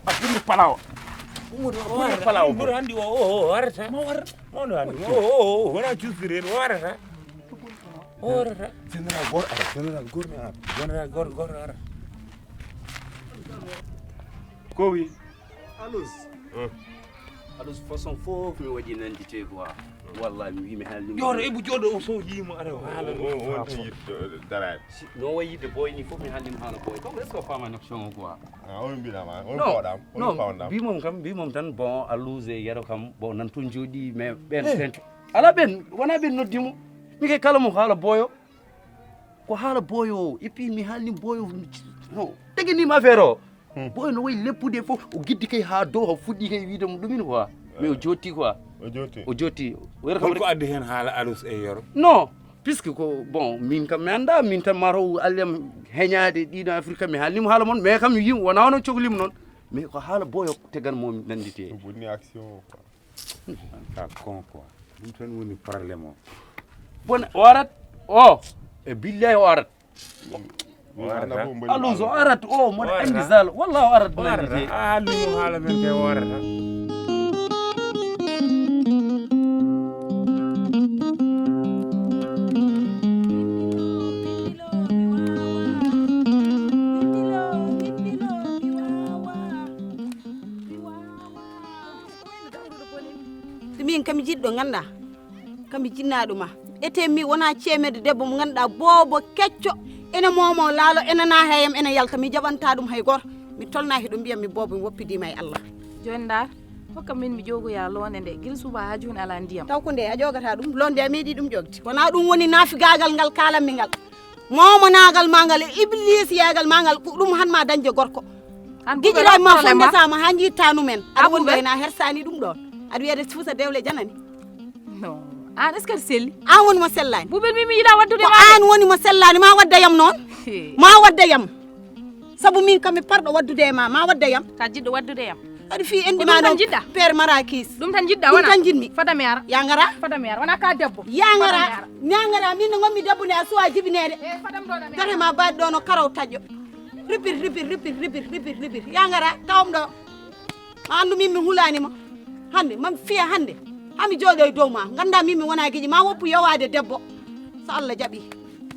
apuni palaw palaw bur handi o warata ma war mono handi o wona jusire warata warata general gor mi ar general gor ara ko wi alus façon fof mi waɗi nandite quoi wallahi mi wimi haalni yoto e bu jodo o so yimo ara hala on yitto dara no wayide boy ni fof mi haalnima haala boy donc est ce que fama action o quoi on mbinama on pawdam on pawdam bimom tan bon aluse yero kam bon nan toon jooɗi mais ɓen ala ɓen wona ɓen noddimo mi kay kala mo haala boyo ko haala boyo et puis mi haalni boyo no teganima affaire o boy no wayi leppude fof o giddi kay ha dow o fuɗɗi kay wiidemo ɗumin quoi mais o jotti quoi o jotti ko addi hen haala alus e yoro non puisque ko bon min kam mi anda min tan mataw allem heñade ɗiɗo afrique mi haalnimo haala moon mais kam yim wona wono cohlimo noon mais ko haala boyo tegan momi nandite bonni action quoi ka con quoi ɗum tan woni probléme o bon o arat o e billahi o arat warata alus o arat o moɗa andi sal wallah o arat nandite haalnimo haala men kay warata min kami jiɗɗo ganduɗa kami jinnaɗuma ete mi wona cemede debbo mo ganduɗa boobo kecco ene momo laalo ene na heyam ene yalta mi jaɓanta ɗum hay goto mi tolna heɗo mbiyam mi boobo mi woppidima e Allah joni dar hokka min mi jogoya londe nde guila suba ha joni ala ndiyam taw ko nde a jogata ɗum londe a meeɗi ɗum jogde wona ɗum woni naafigagal ngal kalanmi ngal momo nagal ma ngal e iblis yagal ma ngal ɗum hanma dañde gorko guiƴira ma fo ndesama ha jiittanu men aɗa woni ɗo ena hersani ɗum ɗon aɗa wiyede Fousa Dewle janani non an est ce que selli an woni mo sellani bubel mimi yiɗa waddude ko an woni mo sellani ma wadda yam noon ma wadda yam saabu min kam mi parɗo waddude e ma wadda yam ka jiɗɗo waddude yam aɗa fi indi ma ɗon père marakis ɗum tan jiɗɗa ɗum tan jinmi fada mi ara ya ngara fada mi ara wona ka debbo ya ngara ñangara min no gommi debbo ne a suwa jibinede gata ma baɗi ɗo no karaw taƴƴo ripir ya ngara tawam ɗo ma andu min mi hulanima hande mami fiya hande hami jooɗo e dow ma ganda min mi wona guiƴi ma woppu yowade debbo so Allah jaaɓi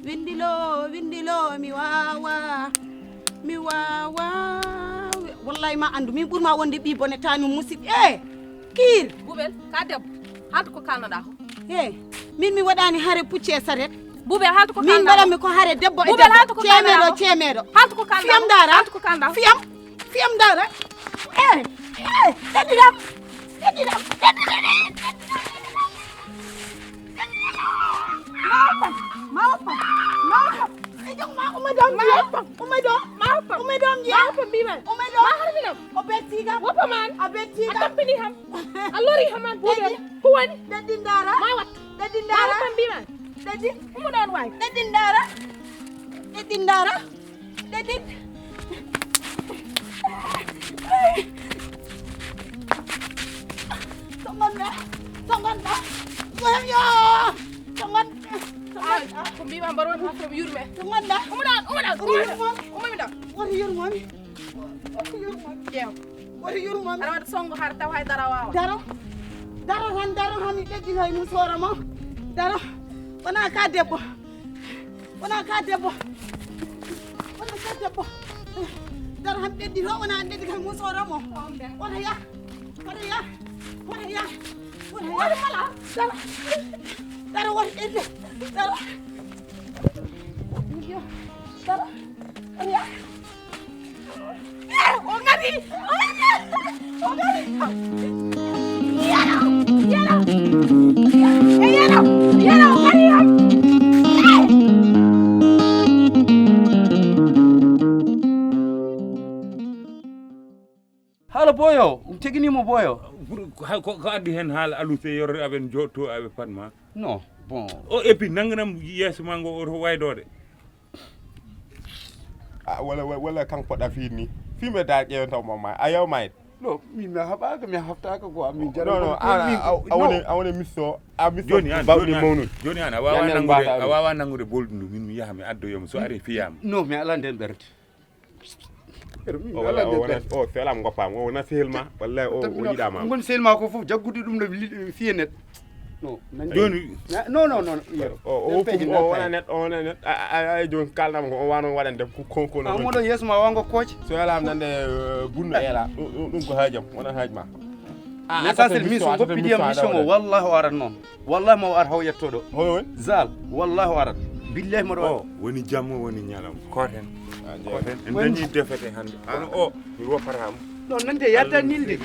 windilo mi wawa wallahi ma andu min ɓurma wonde ɓi bone tani musidɓe kiir bubel ka debbo halto ko kalnoɗa ko min mi waɗani haare pucce e saret bubel halto ko min mbaɗanmi ko haare debbo e debbo cemeɗo halto ko kalnoɗa fiyam dara halto ko kalnoɗa fiyam dara ɗeɗɗiɗam o bettiga woppa man a bettiga a tampini ham a lori haman bubel ko woni ɗeɗɗin dara ma wat ɗeɗɗin dara ma mbiman ɗeɗɗin humo ɗon wawi ɗeɗɗin dara ɗeɗɗin tongonɗa goyamyo tongonɗa ko mbima mbar won ha somi yurme tongonɗa umomi ɗo woto yurmomi ƴeew woto yurmomi aɗa waɗa songgo har taw haydara wawa daro tan mi ɗeggitoy musoro mo daro wona ka debbo daro han ɓeddito wona an ɗeggitoy musoro mo woto ya mala daro woto ɓedde daro ya o ngari yalo o ngari yam haala boyo teginimo boyo ko addi hen haala aluse yorre aɓen jotto aɓe patma non bon o et puis nanganam yeeso ma ngo oto waydode wala kanko poɗɗa fiidni fimɓe da ƴeewen taw mama a yawmayde non min mi haɓaka mi haftaka quoi min non a woni misso a misso joni an bawɗi mawnude joni an a wawa nangude bolɗu ndu min mi yaha mi addoyomo so ari fiyama non mi ala nden ɓerde o walla o wona o felam goppam o wona selma walla o yiɗama ngon selma ko fof jaggude ɗum no fiye net non joni non non non o wona net o wona net ay joni kalnam ko o wano waɗande konkono moɗo yeeso ma wango kooce so welam nande bunno eela ɗum ko haajam wona haaj ma l'essentiel min so goppidiyam mission o wallahi o arat noon wallahi ma o ar haw yetto ɗo hoy woni zal wallahi o arat billahi moɗo o woni jamma woni ñalam koten en dañi defete hande kono o mi woppatamo non nante yarda nilde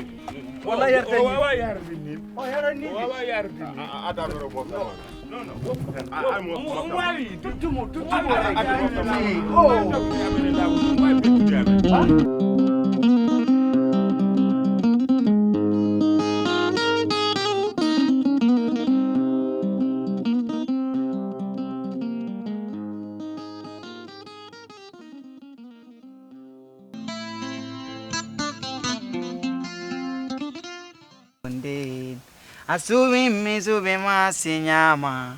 wallahi yarda o wawa yarde ni o yara nilde o wawa yarde ni adamero mo non non woppatan mo wawi tuttumo Asubi misubi masinyama.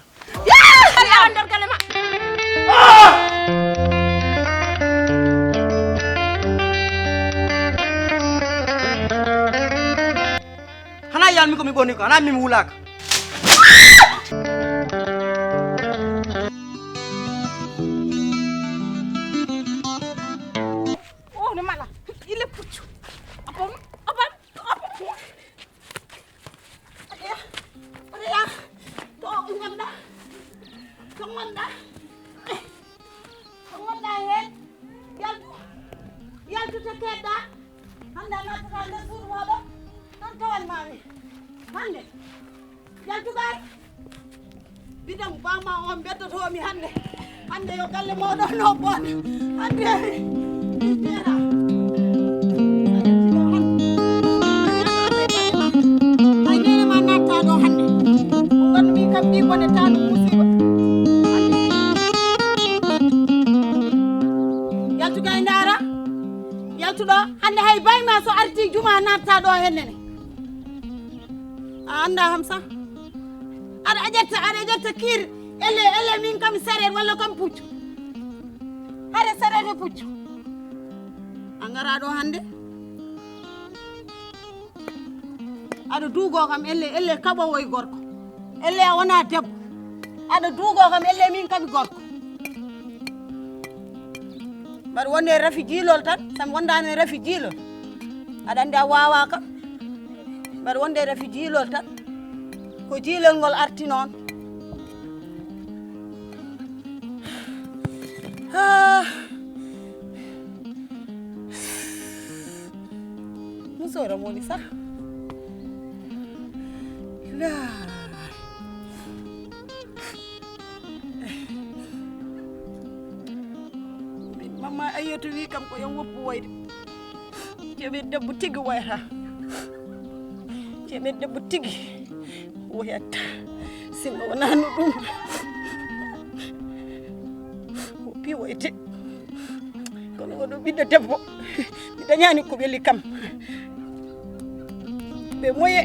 Hana yal mi ko mi boni ko hana mi wulaka. Oh ne mala il est puccu apon ya to nganda hen yaltu te kedda hande natta nde suudu moɗo ɗon tawan mami hande yaltu gay bidam bama on beddotomi hande yo galle moɗo no bon hande tera ay nene ma natta ɗo hande gonmi kam ɗi bone tanu musiba yaltu gay ndara yaltuɗo hande hay bayma so arti juma natta ɗo hennene a anda ham sa aɗa ƴetta kiir elle min kam saret walla kam puccu haɗa saret e puccu a gara ɗo hande aɗa duugo kam elle kaɓowoye gorko elle a wona debbo aɗa duugo kam elle min kaɓi gorko mbaɗa wonde rafi jiilol tan sami wondani rafi jiilol aɗa andi a wawa kam mbaɗa wonde rafi jiilol tan ko jiilol ngol arti noon musoro woni sax mamma ayyoto wi kam ko yon woppu woyde ceeɓen debbo tigi woyata ceeɓen debbo tigi woyata sinno wonano ɗum woppi woyte kono oɗo ɓiɗɗo debbo mi dañani ko weli kam ɓe moye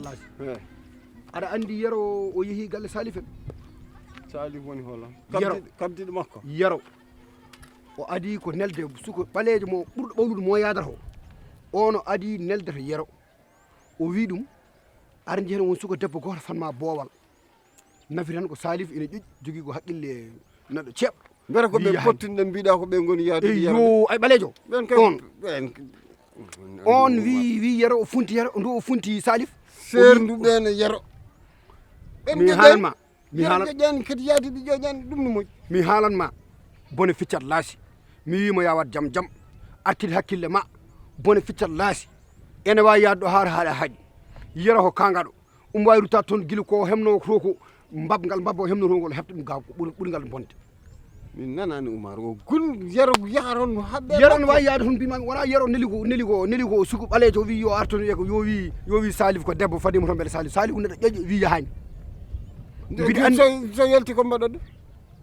laasi aɗa andi yero o yeehi galle Salif en Salif woni hola Yero. kabdiɗo makko yero o adi ko nelde suko ɓaleejo mo ɓurɗo ɓawlude mo yadata o ono adi neldata yero o wi ɗum ara jeehen won suko debbo goto fanma boowal nafi tan ko Salif ene jogui ko haqqille neɗɗo ceeɓ mbere ko ɓe pottinɗe mbiɗa ko ɓe goni yaade yo ay ɓaleejo ɓen kay on on wi yero o funti yero ndu o funti Salif serdu ɓen yero mi haalanma mi haalan ƴoƴani kadi yaadi ɗi ƴoƴani ɗum no moƴƴi mi haalanma bone ficcat laasi mi wima ya wat jam jam artide hakkille ma bone ficcat laasi ene wawi yaade ɗo haara haɗa haaƴi yero ko kangaɗo wawi rutta toon guila ko hemno to ko mbabgal mbabba o hemnotongol hefta ɗum ga ɓuurigal bonde min nanani Oumar o gun yero yaron haɓɓe yero ne wawi yaade toon mbimami wona yero neli ko suku ɓaleejo wi yo artoon wiye ko yo wi Salif ko debbo fadima toon beele Salif neɗɗo ƴoƴƴi wi yahani mbiɗa andi so yalti ko mbaɗoɗo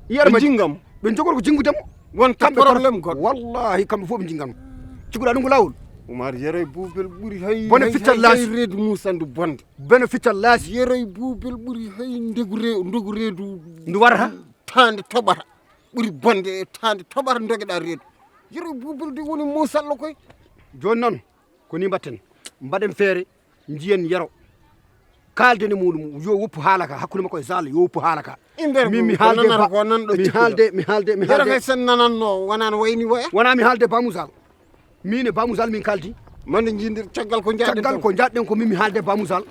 yero ma jinggam ɓe jogori ko jinggudemo won kamɓe probléme goɗɗo wallahi kamɓe fof ɓe jinggano cikkuɗa ɗum ko lawol Oumar yeroy buubel ɓuuri hay bone ficcal laasi reedu musandu bonde bone ficcal laasi yeroy buubel ɓuuri hay ndogu reedu ndu warata tande toɓata ɓuuri bonde e tande toɓata dogueɗa reedu yeroy buubel de woni musallo koye joni noon ko ni mbatten mbaɗen feere jiyen yero kalden e muɗum yo woppu haala ka hakkude makko e Sall yo woppu haala ka min mi haalde yero kay sen nananno wonano wayni woya wona mi haalde Bamou Sall min e Bamou Sall min kaldi mande jindir caggal ko jaɗɗen ko min mi haalde Bamou Sall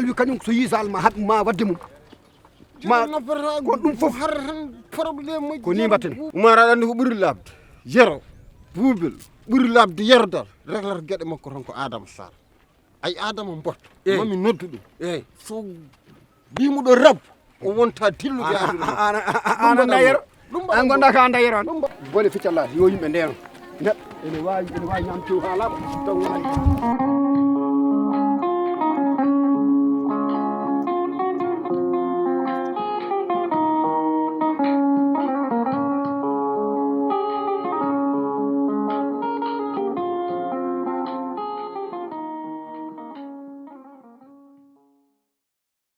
wi kañum so yi Sall ma wadde mum ma ko ɗum fof har tan probléme ko ni mbatten Oumar aɗa andi ko ɓuuri labde yero buubel ɓuuri labde yerodal reglata gueɗe makko tan ko Adama Sall ay Adama Mbotto mami noddu ɗum eyyi so wimuɗo rab o wonta dillude an anda yero an gonɗa ka anda yero an bone ficcallahi yo yimɓe ndeno neɗɗo ene wawi ñamtew ha laaɓa taw wona